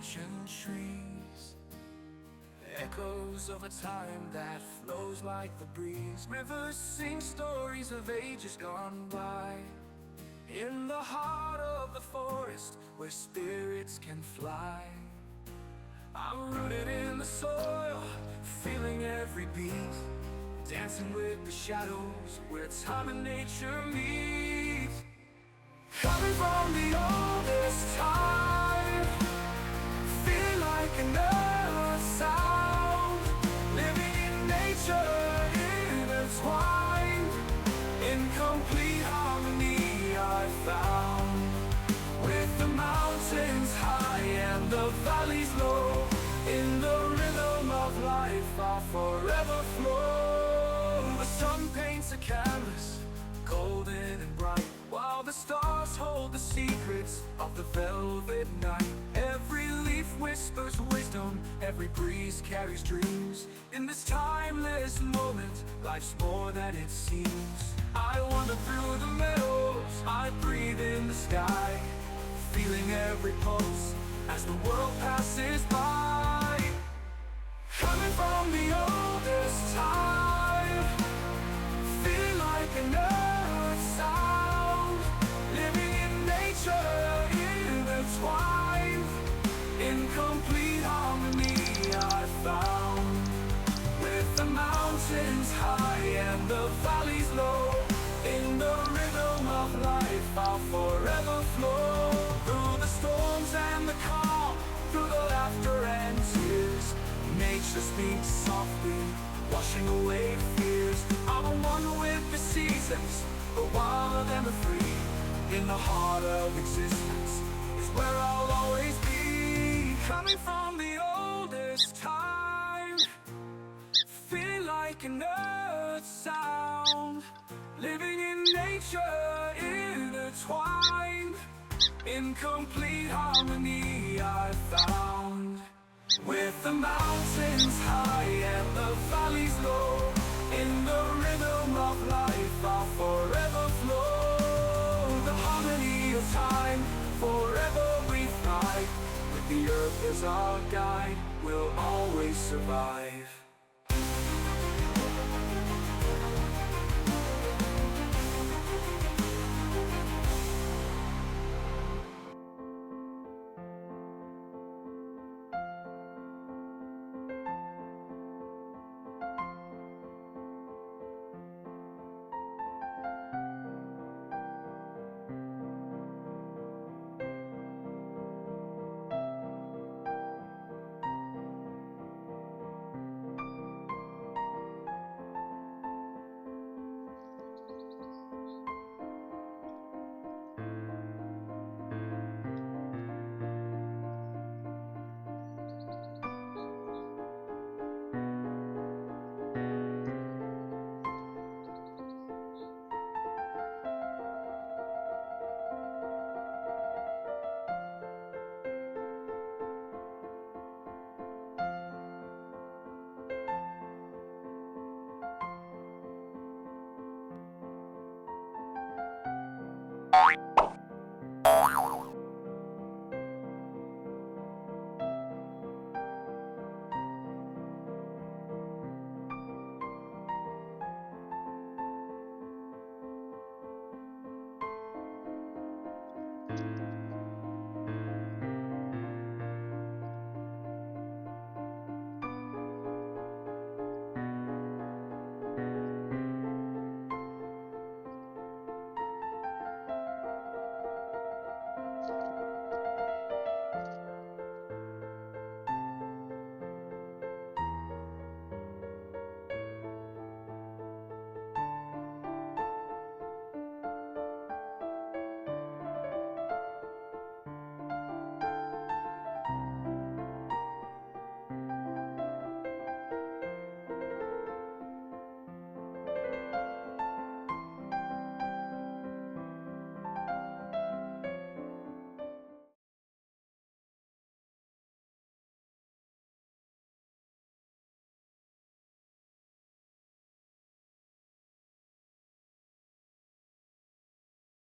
ancient trees, echoes of a time that flows like the breeze. Rivers sing stories of ages gone by, in the heart of the forest where spirits can fly. I'm rooted in the soil, feeling every beat, dancing with the shadows where time and nature meet. Coming from the oldest time, feeling like an earth sound, living in nature, intertwined, in complete harmony I found. With the mountains high and the valleys low, in the rhythm of life I'll forever flow. The sun paints a canvas, golden and bright, while the stars hold the secrets of the velvet night. Every leaf whispers wisdom, every breeze carries dreams. In this timeless moment, life's more than it seems. I wander through the meadows, I breathe in the sky, feeling every pulse as the world passes by. Coming from the oldest time, feel like an earth sound, living in nature, intertwined, in complete harmony I found. With the mountains high and the valleys low, in the rhythm of life I'll forever flow. Through the storms and the calm, through the laughter and tears, nature speaks softly, washing away fears. I'm one with the seasons, the wild and the free. In the heart of existence is where I'll always be. Coming from the oldest time, feeling like an earth sound, living in nature, intertwined, in complete harmony I found. With the mountains high and the valleys low, in the rhythm of life I'll forever flow. The harmony of time, forever we thrive. With the earth as our guide, we'll always survive.